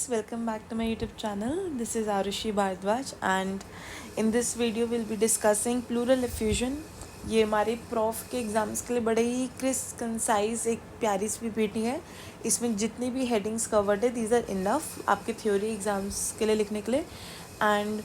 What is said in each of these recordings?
welcome back to my YouTube channel. This is Arushi Bhardwaj and in this video we'll be discussing pleural effusion. ये हमारे prof के exams के लिए बड़े ही crisp concise एक प्यारी सी पीपीटी है. इसमें जितनी भी हेडिंग्स कवर्ड है दीज आर इनफ आपके थ्योरी एग्ज़ाम्स के लिए लिखने के लिए. एंड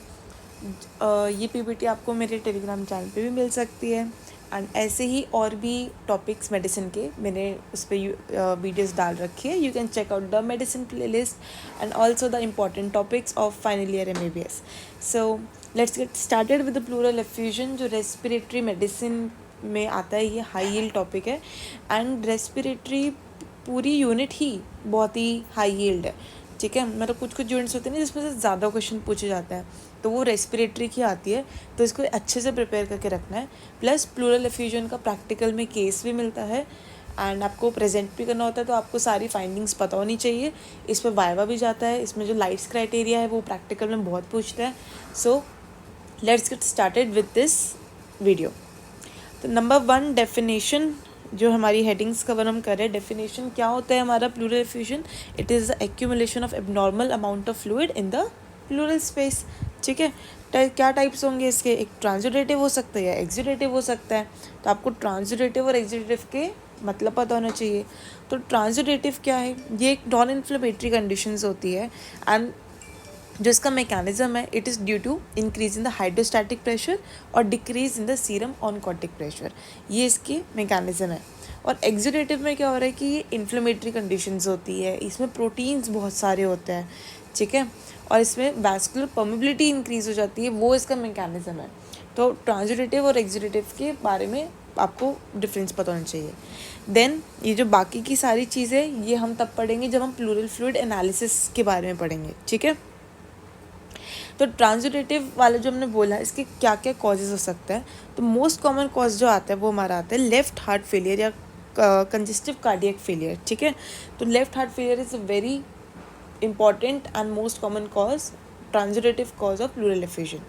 ये पीपीटी आपको मेरे टेलीग्राम चैनल पे भी मिल सकती है. एंड ऐसे ही और भी टॉपिक्स मेडिसिन के मैंने उस पर वीडियोज़ डाल रखी है. You can check out the medicine playlist and also the important topics of final year MBBS. So let's get started with the pleural effusion जो रेस्पिरेटरी मेडिसिन में आता है. ये हाई यील्ड टॉपिक है and respiratory पूरी unit ही बहुत ही हाई यील्ड है. ठीक है, मतलब कुछ यूनिट्स होते हैं ना जिसमें से ज़्यादा क्वेश्चन पूछे जाते हैं, तो वो रेस्पिरेटरी की आती है. तो इसको अच्छे से प्रिपेयर करके रखना है. प्लस प्लूरल एफ्यूजन का प्रैक्टिकल में केस भी मिलता है एंड आपको प्रेजेंट भी करना होता है, तो आपको सारी फाइंडिंग्स पता होनी चाहिए. इस पर वाइवा भी जाता है. इसमें जो लाइट्स क्राइटेरिया है वो प्रैक्टिकल में बहुत पूछता है. सो let's get started with this video. तो नंबर 1 डेफिनेशन जो हमारी हेडिंग्स कवर हम कर रहे हैं. डेफिनेशन क्या होता है हमारा pleural effusion? It is the accumulation of abnormal amount of fluid in the pleural space. ठीक है, क्या टाइप्स होंगे इसके? एक ट्रांसुडेटिव हो सकता है या एक्सुडेटिव हो सकता है. तो आपको ट्रांसुडेटिव और एक्सुडेटिव के मतलब पता होना चाहिए. तो ट्रांसुडेटिव क्या है? ये एक नॉन इन्फ्लेमेटरी कंडीशंस होती है एंड जो इसका मैकेनिज्म है it is due to increase in the hydrostatic pressure और decrease in the serum oncotic pressure. ये इसकी मैकेनिज्म है. और एक्सुडेटिव में क्या हो रहा है कि ये इन्फ्लेमेटरी कंडीशंस होती है. इसमें प्रोटीन्स बहुत सारे होते हैं. ठीक है, और इसमें वैस्कुलर परमिबिलिटी इंक्रीज हो जाती है. वो इसका मैकेनिज्म है. तो ट्रांसुडेटिव और एक्सुडेटिव के बारे में आपको डिफरेंस पता होना चाहिए. देन ये जो बाकी की सारी चीज़ें ये हम तब पढ़ेंगे जब हम प्लूरल फ्लूइड एनालिसिस के बारे में पढ़ेंगे. ठीक है, तो ट्रांसुडेटिव वाला जो हमने बोला इसके क्या क्या कॉजेज़ हो सकता है. तो मोस्ट कॉमन कॉज जो आता है वो हमारा आता है लेफ्ट हार्ट फेलियर या कंजेस्टिव कार्डियक फेलियर. ठीक है, तो left heart failure is a very important and most common cause, transudative cause of pleural effusion.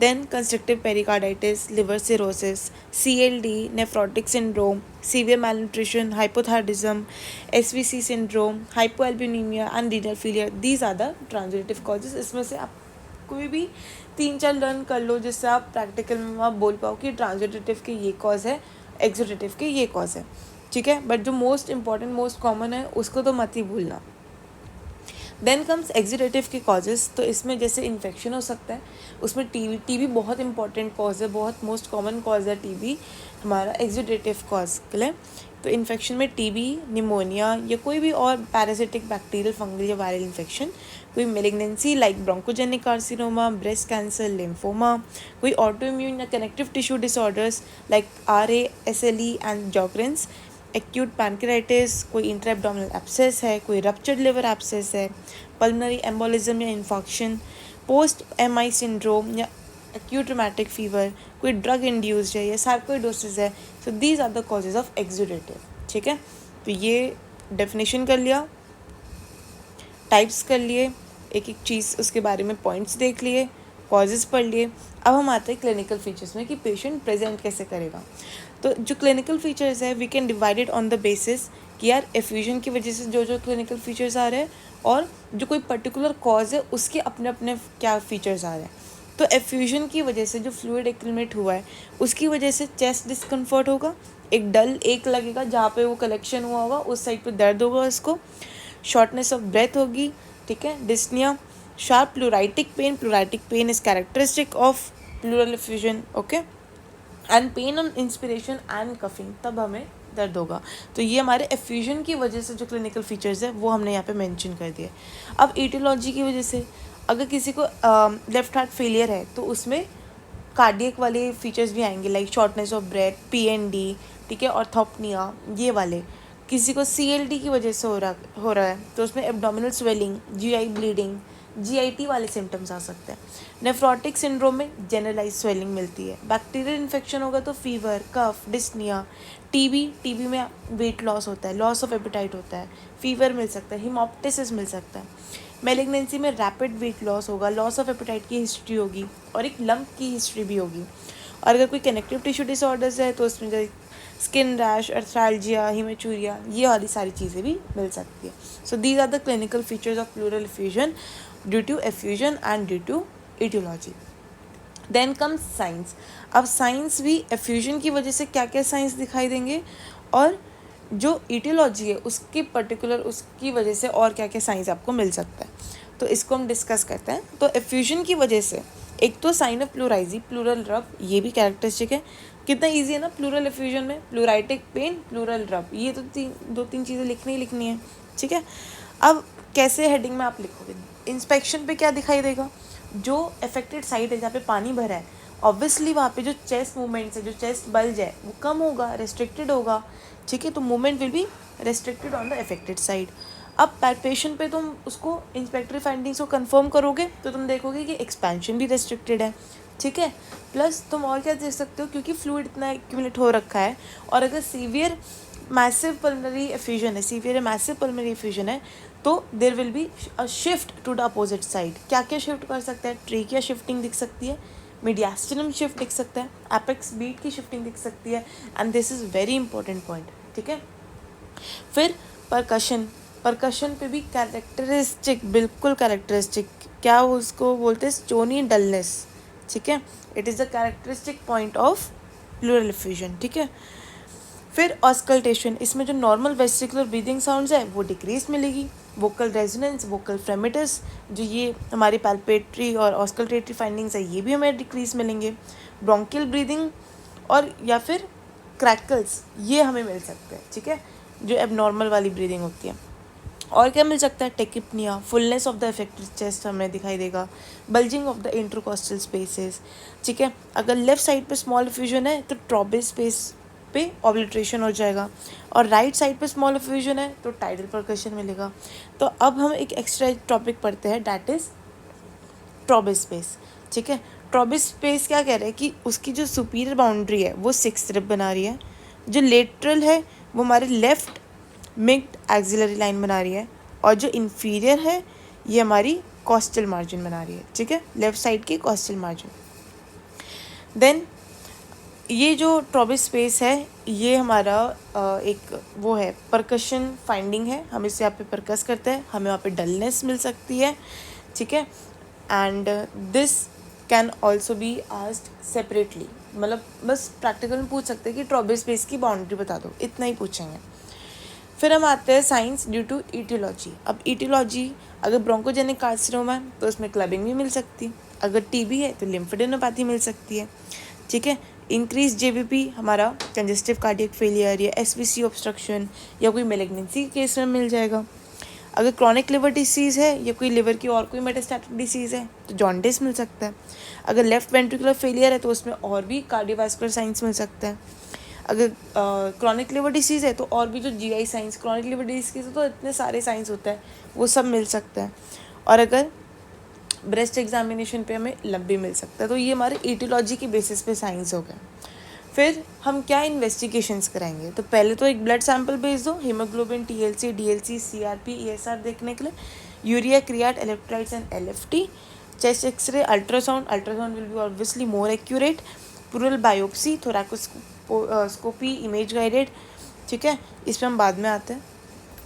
Then constrictive pericarditis, liver cirrhosis, CLD, nephrotic syndrome, severe malnutrition, hypothyroidism, SVC syndrome, hypoalbuminemia and renal failure. These are the transudative causes. इसमें से आप कोई भी 3-4 learn कर लो जिससे आप practical में आप बोल पाओ कि ट्रांसुडेटिव के ये कॉज है, एक्सुडेटिव के ये कॉज है. ठीक है, बट जो मोस्ट इंपॉर्टेंट मोस्ट कॉमन है उसको तो मत ही भूलना. देन कम्स एक्सुडेटिव के कॉजेज़. तो इसमें जैसे इन्फेक्शन हो सकता है, उसमें टीबी बहुत इंपॉर्टेंट कॉज है, बहुत मोस्ट कॉमन कॉज है टीबी हमारा एक्सुडेटिव कॉज के लिए. तो इन्फेक्शन में टीबी, निमोनिया या कोई भी और पैरासिटिक बैक्टीरियल फंगल या वायरल इन्फेक्शन, कोई malignancy like bronchogenic carcinoma, breast cancer, lymphoma, कोई ऑटो इम्यून या connective tissue disorders like RA, SLE and Sjogren's, acute pancreatitis, कोई इंट्राएब्डोमिनल एब्सेस है, कोई रप्चर्ड लिवर एब्सेस है, पल्मोनरी एम्बोलिज्म या infarction, post MI syndrome या acute rheumatic fever, कोई drug induced है या सार्कोइडोसिस है. So these are the causes of exudative. ठीक है, तो ये डेफिनेशन कर लिया, टाइप्स कर लिए, एक एक चीज़ उसके बारे में पॉइंट्स देख लिए, कॉजेज़ पढ़ लिए. अब हम आते हैं क्लिनिकल फीचर्स में कि पेशेंट प्रेजेंट कैसे करेगा. तो जो क्लिनिकल फीचर्स है we can divided on the basis कि यार एफ्यूजन की वजह से जो जो क्लिनिकल फीचर्स आ रहे हैं और जो कोई पर्टिकुलर कॉज है उसके अपने अपने क्या फीचर्स आ रहे हैं. तो एफ्यूजन की वजह से जो फ्लूइड एक्यूमुलेट हुआ है उसकी वजह से चेस्ट डिस्कम्फर्ट होगा, एक डल एक लगेगा जहाँ पे वो कलेक्शन हुआ होगा उस साइड पे दर्द होगा उसको, शॉर्टनेस ऑफ ब्रेथ होगी. ठीक है, dyspnoea, sharp pleuritic pain is characteristic of pleural effusion. Okay, and pain on inspiration and coughing, तब हमें दर्द होगा. तो ये हमारे एफ्यूजन की वजह से जो क्लिनिकल फीचर्स है वो हमने यहाँ पे मेंशन कर दिए. अब एटियोलॉजी की वजह से अगर किसी को लेफ्ट हार्ट फेलियर है तो उसमें कार्डियक वाले फीचर्स भी आएंगे like shortness of breath, PND. ठीक है, ऑर्थोपनिया, ये वाले. किसी को CLD की वजह से हो रहा है तो उसमें abdominal swelling, GI bleeding, GIT वाले सिम्टम्स आ सकते हैं. नेफ्रोटिक सिंड्रोम में जनरलाइज स्वेलिंग मिलती है. बैक्टीरियल इन्फेक्शन होगा तो फीवर, कफ, डिस्निया. टीबी में वेट लॉस होता है, लॉस ऑफ एपेटाइट होता है, फीवर मिल सकता है, हिमोप्टिसिस मिल सकता है. मेलिग्नेंसी में रैपिड वेट लॉस होगा, लॉस ऑफ एपेटाइट की हिस्ट्री होगी और एक लंप की हिस्ट्री भी होगी. और अगर कोई कनेक्टिव टिश्यू डिसऑर्डर्स है तो उसमें स्किन रैश, अर्थ्राल्जिया, हीमेचूरिया, ये वाली सारी चीज़ें भी मिल सकती है. So these are the clinical features of pleural effusion due to effusion and due to etiology. Then comes signs. अब साइंस भी एफ्यूजन की वजह से क्या क्या साइंस दिखाई देंगे, और जो ईटियोलॉजी है उसकी पर्टिकुलर उसकी वजह से और क्या क्या साइंस आपको मिल सकता है. तो इसको हम डिस्कस करते हैं. तो एफ्यूजन की वजह से एक तो साइन ऑफ प्लूराइजी, प्लूरल रब, ये भी कैरेक्टरिस्टिक है. कितना इजी है ना प्लूरल एफ्यूजन में, प्लूराइटिक पेन, प्लूरल रब, ये तो दो तीन चीज़ें लिखनी ही लिखनी है. ठीक है. अब कैसे हेडिंग में आप लिखोगे, इंस्पेक्शन पे क्या दिखाई देगा, जो अफेक्टेड साइट है जहाँ पे पानी भरा है, ऑब्वियसली वहाँ पे जो चेस्ट मूवमेंट्स है, जो चेस्ट बल्ज है, वो कम होगा, रेस्ट्रिक्टेड होगा. ठीक है. तो movement will be restricted on the affected side. अब पैल्पेशन पे तुम उसको इंस्पेक्टरी फाइंडिंग्स को कंफर्म करोगे तो तुम देखोगे कि एक्सपेंशन भी रेस्ट्रिक्टेड है. ठीक है. प्लस तुम और क्या देख सकते हो, क्योंकि फ्लूइड इतना एक्यूमुलेट हो रखा है, और अगर सीवियर मैसिव पल्मोनरी एफ्यूजन है, सीवियर मैसिव पल्मोनरी एफ्यूजन है, तो there will be a shift to the opposite side. क्या क्या शिफ्ट कर सकता है, ट्रेकिया शिफ्टिंग दिख सकती है, मीडियास्टिनम शिफ्ट दिख सकता है, एपेक्स बीट की शिफ्टिंग दिख सकती है, and this is very important point. ठीक है. फिर परकशन, परकशन पे भी कैरेक्टरिस्टिक, बिल्कुल कैरेक्टरिस्टिक, क्या उसको बोलते हैं, स्टोनी डलनेस. ठीक है. It is the characteristic point of pleural effusion. ठीक है. फिर ऑस्कल्टेशन, इसमें जो नॉर्मल वेस्टिकुलर ब्रीदिंग साउंड्स है वो डिक्रीज मिलेगी. वोकल रेजोनेंस, वोकल फ्रेमिटस, जो ये हमारी पैल्पेटरी और ऑस्कल्टेटरी फाइंडिंग्स है, ये भी हमें डिक्रीज मिलेंगे. ब्रोंकियल ब्रीदिंग और या फिर क्रैकल्स, ये हमें मिल सकते हैं. ठीक है. जो एबनॉर्मल वाली ब्रीदिंग होती है. और क्या मिल सकता है, tachypnoea, fullness of the affected chest हमें दिखाई देगा, bulging of the intercostal spaces. ठीक है. अगर लेफ्ट साइड पे स्मॉल एफ्यूजन है तो ट्रॉबिस स्पेस पे ऑब्लिट्रेशन हो जाएगा, और राइट साइड पे स्मॉल एफ्यूजन है तो टाइडल परकशन मिलेगा. तो अब हम एक एक्स्ट्रा टॉपिक पढ़ते हैं, डैट इज ट्रॉबिस स्पेस. ठीक है. ट्रॉबिस स्पेस क्या कह रहे हैं कि उसकी जो सुपीरियर बाउंड्री है वो 6 रिब बना रही है, जो लेटरल है वो हमारे लेफ्ट मिड एक्सिलरी लाइन बना रही है, और जो इन्फीरियर है ये हमारी कॉस्टल मार्जिन बना रही है. ठीक है. लेफ्ट साइड की कॉस्टल मार्जिन. देन ये जो ट्रॉबिस स्पेस है ये हमारा एक वो है, परकशन फाइंडिंग है, हम इसे यहाँ पे परकस करते हैं, हमें वहाँ पे डलनेस मिल सकती है. ठीक है. And this can also be asked separately, मतलब बस प्रैक्टिकल में पूछ सकते हैं कि ट्रॉबिस स्पेस की बाउंड्री बता दो, इतना ही पूछेंगे. फिर हम आते हैं साइंस ड्यू टू ईटियोलॉजी. अब ईटियोलॉजी, अगर ब्रोंकोजेनिक कार्सिनोमा है तो उसमें क्लबिंग भी मिल सकती है, अगर टीबी है तो लिम्फेडेनोपैथी मिल सकती है. ठीक है. इंक्रीज जेबीपी हमारा कंजेस्टिव कार्डियक फेलियर या एसवीसी ऑब्स्ट्रक्शन या कोई मेलिग्नेंसी के केस में मिल जाएगा. अगर क्रॉनिक लिवर डिसीज़ है या कोई लिवर की और कोई मेटास्टैटिक डिसीज़ है तो जॉन्डिस मिल सकता है. अगर लेफ्ट वेंट्रिकुलर फेलियर है तो उसमें और भी कार्डियोवास्कुलर साइंस मिल सकता है. अगर क्रॉनिक लिवर डिसीज़ है तो और भी जो GI science, chronic liver disease तो इतने सारे साइंस होता है, वो सब मिल सकता है. और अगर ब्रेस्ट एग्जामिनेशन पे हमें लब भी मिल सकता है. तो ये हमारे ईटियोलॉजी की बेसिस पे साइंस हो गए. फिर हम क्या इन्वेस्टिगेशंस कराएंगे, तो पहले तो एक ब्लड सैंपल भेज दो, haemoglobin, TLC, DLC, CRP, ESR देखने के लिए, urea, creat, electrolytes and LFT. Chest x ray, ultrasound, ultrasound will be obviously more accurate. Pleural biopsy, thoracoscopy, image guided. ठीक है. इस पर हम बाद में आते हैं.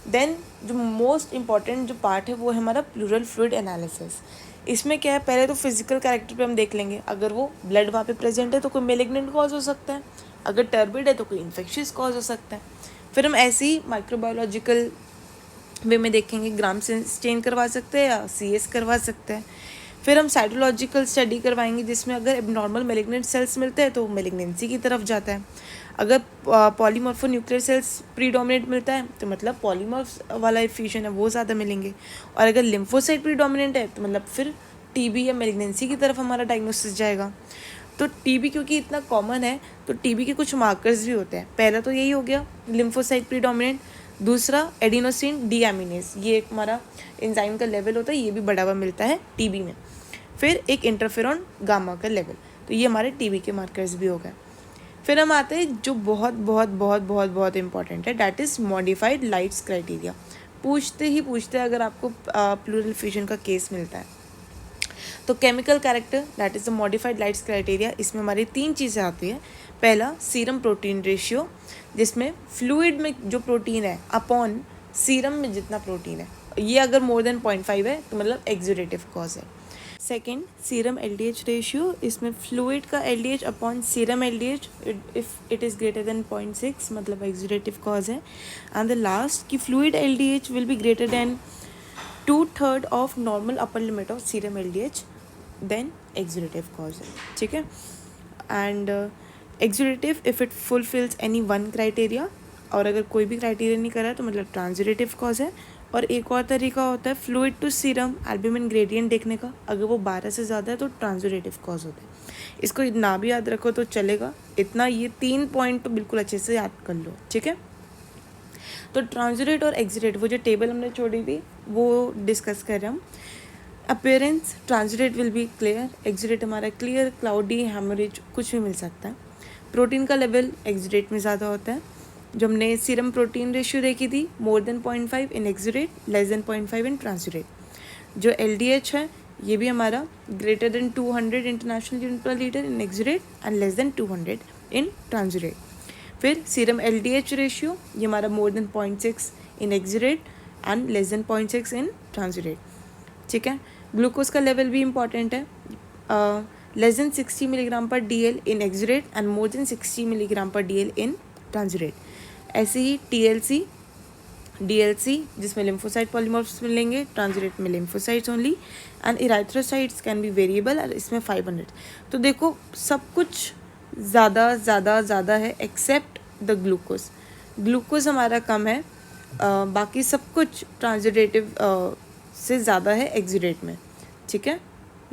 देन जो मोस्ट इम्पॉर्टेंट जो पार्ट है वो है हमारा प्लूरल फ्लूइड एनालिसिस. इसमें क्या है, पहले तो फिजिकल कैरेक्टर पे हम देख लेंगे, अगर वो ब्लड वहाँ पे प्रेजेंट है तो कोई मेलिग्नेंट कॉज हो सकता है, अगर टर्बिड है तो कोई इन्फेक्शियस कॉज हो सकता है. फिर हम ऐसे ही माइक्रोबायोलॉजिकल वे में देखेंगे, ग्राम स्टेन करवा सकते हैं या सीएस करवा सकते हैं. फिर हम साइटोलॉजिकल स्टडी करवाएंगे, जिसमें अगर एबनॉर्मल मेलिग्नेंट सेल्स मिलते हैं तो मेलिग्नेंसी की तरफ जाता है. अगर पॉलीमॉर्फो न्यूक्लियर सेल्स प्रीडोमिनेंट मिलता है तो मतलब पॉलीमॉर्फ वाला एफ्यूजन है वो ज़्यादा मिलेंगे. और अगर लिम्फोसाइट प्रीडोमिनेंट है तो मतलब फिर टीबी या मेलिग्नेंसी की तरफ हमारा डायग्नोसिस जाएगा. तो टीबी क्योंकि इतना कॉमन है तो टीबी के कुछ मार्कर्स भी होते हैं. पहला तो यही हो गया लिम्फोसाइट प्रीडोमिनेंट. दूसरा एडिनोसिन डीएमिनेज, ये एक हमारा एंजाइम का लेवल होता है, ये भी बढ़ावा मिलता है टीबी में. फिर एक इंटरफेरॉन गामा का लेवल, तो ये हमारे टीबी के मार्कर्स भी हो गए. फिर हम आते हैं जो बहुत बहुत बहुत बहुत बहुत इंपॉर्टेंट है, that is modified lights criteria. पूछते अगर आपको प्लूरल फ्यूजन का केस मिलता है तो chemical character that is the modified lights criteria, इसमें हमारी 3 चीज़ें आती हैं। पहला सीरम प्रोटीन रेशियो, जिसमें फ्लूइड में जो प्रोटीन है अपॉन सीरम में जितना प्रोटीन है, ये अगर मोर देन 0.5 है तो मतलब एक्सुडेटिव कॉज है। सेकेंड सीरम LDH रेशियो, इसमें फ्लूइड का LDH upon serum LDH if it is greater than 0.6 मतलब एक्सुडेटिव कॉज है। एंड द लास्ट कि fluid LDH will be greater than 2/3 of normal upper limit of serum LDH then exudative cause है, ठीक है। And exudative if it fulfils any one criteria, और अगर कोई भी क्राइटेरिया नहीं करा तो मतलब ट्रांजिटिव कॉज है। और एक और तरीका होता है fluid to serum albumin gradient देखने का, अगर वो 12 से ज़्यादा है तो ट्रांजिटिव कॉज होता है। इसको ना भी याद रखो तो चलेगा, इतना ये 3 पॉइंट तो बिल्कुल अच्छे से याद कर लो, ठीक है। तो ट्रांजिट और एक्सिडेट, वो जो टेबल हमने छोड़ी थी वो डिस्कस कर रहे हैं हम। Appearance transudate will be clear, exudate हमारा क्लियर, क्लाउडी, हेमरेज कुछ भी मिल सकता है। प्रोटीन का लेवल एक्सिडेट में ज़्यादा होता है, जो हमने सीरम प्रोटीन रेशियो देखी थी more than 0.5 in एक्सिडेट, less than 0.5 in transit. जो LDH है ये भी हमारा ग्रेटर देन 200 इंटरनेशनल यूनिट पर litre in एक्सिडेट and less than 200 in transit. फिर सीरम LDH रेशियो ये हमारा more than 0.6 in एक्सिडेट and less than 0.6 in transit, ठीक है। ग्लूकोज का लेवल भी इंपॉर्टेंट है, less than 60 milligram per DL in एक्सिडेट and more than 60 milligram per DL in transudate. ऐसे ही TLC DLC जिसमें लिम्फोसाइट पॉलीमॉर्फ्स मिलेंगे, ट्रांजिट में lymphocytes only, and erythrocytes can be variable, और इसमें 500। तो देखो सब कुछ ज़्यादा ज़्यादा ज़्यादा है एक्सेप्ट द ग्लूकोज। ग्लूकोज हमारा कम है, बाकी सब कुछ ट्रांजिटिव से ज़्यादा है एक्सिडेट में, ठीक है।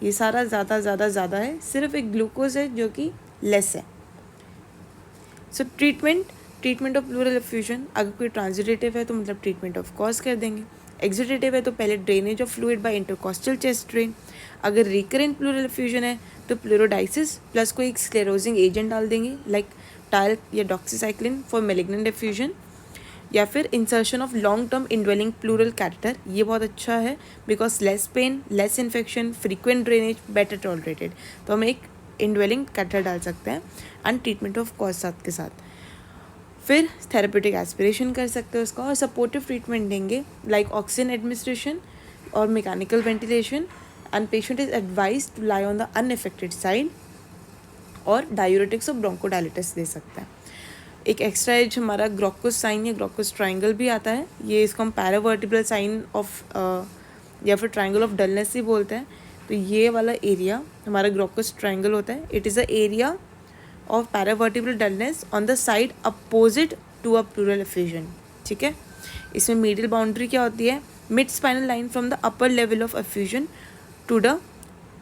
ये सारा ज़्यादा ज़्यादा ज़्यादा है, सिर्फ एक ग्लूकोज है जो कि लेस है। So treatment of pleural effusion, अगर कोई ट्रांजिटिव है तो मतलब ट्रीटमेंट ऑफ कॉज कर देंगे। एक्सिडेटिव है तो पहले drainage of fluid by intercostal chest drain. अगर रिकरेंट प्लूरल एफ्यूजन है तो प्लूरोडाइसिस प्लस कोई स्क्लेरोजिंग एजेंट डाल देंगे लाइक टाइल या डॉक्सीसाइक्लिन फॉर मेलिग्नेंट एफ्यूजन, या फिर insertion of long term indwelling pleural catheter, ये बहुत अच्छा है because less pain, less infection, frequent drainage, better tolerated. तो हम एक इनड्वेलिंग कैथेटर डाल सकते हैं एंड ट्रीटमेंट ऑफ कॉज साथ के साथ। फिर थेरेप्यूटिक एस्पिरेशन कर सकते हैं उसका, और सपोर्टिव ट्रीटमेंट देंगे लाइक ऑक्सीजन एडमिनिस्ट्रेशन और mechanical ventilation, and patient is advise to lie on the unaffected side, और डायूरेटिक्स और ब्रोंकोडायलिटिस दे सकते हैं। एक एक्स्ट्रा एज हमारा ग्रोकोस साइन या ग्रोकोस ट्राइंगल भी आता है, ये इसको हम पैरावर्टिब्रल साइन ऑफ या फिर ट्राइंगल ऑफ डलनेस ही बोलते हैं। तो ये वाला एरिया हमारा ग्रोकोस ट्राइंगल होता है, it is a area of paravertebral dullness on the side opposite to a pleural effusion, ठीक है। इसमें मीडियल बाउंड्री क्या होती है, mid spinal line from the upper level of effusion to the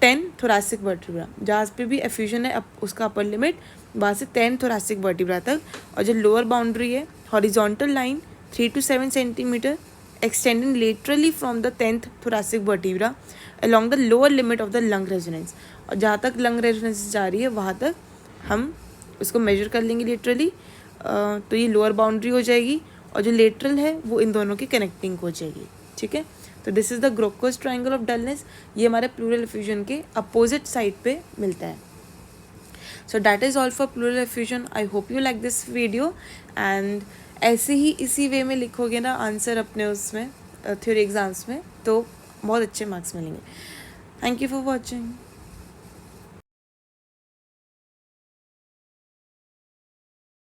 10 thoracic vertebra, जहाँ पे भी एफ्यूजन है उसका अपर लिमिट वहाँ से 10 thoracic वर्टिब्रा तक। और जो लोअर बाउंड्री है horizontal line 3 to 7 centimetre extending laterally from the 10th thoracic vertebra along the lower limit of the lung resonance, और जहाँ तक लंग रेजोनेंस जा रही है वहाँ तक हम उसको मेजर कर लेंगे लेटरली, तो ये लोअर बाउंड्री हो जाएगी, और जो लेटरल है वो इन दोनों की कनेक्टिंग हो जाएगी, ठीक है। तो this is the Grocco's triangle of dullness, ये हमारे प्लूरल एफ्यूजन के अपोजिट साइड पे मिलता है। So that is all for pleural effusion. I hope you like this video, एंड ऐसे ही इसी वे में लिखोगे ना आंसर अपने उसमें थ्योरी एग्जाम्स में तो बहुत अच्छे मार्क्स मिलेंगे। Thank you for watching.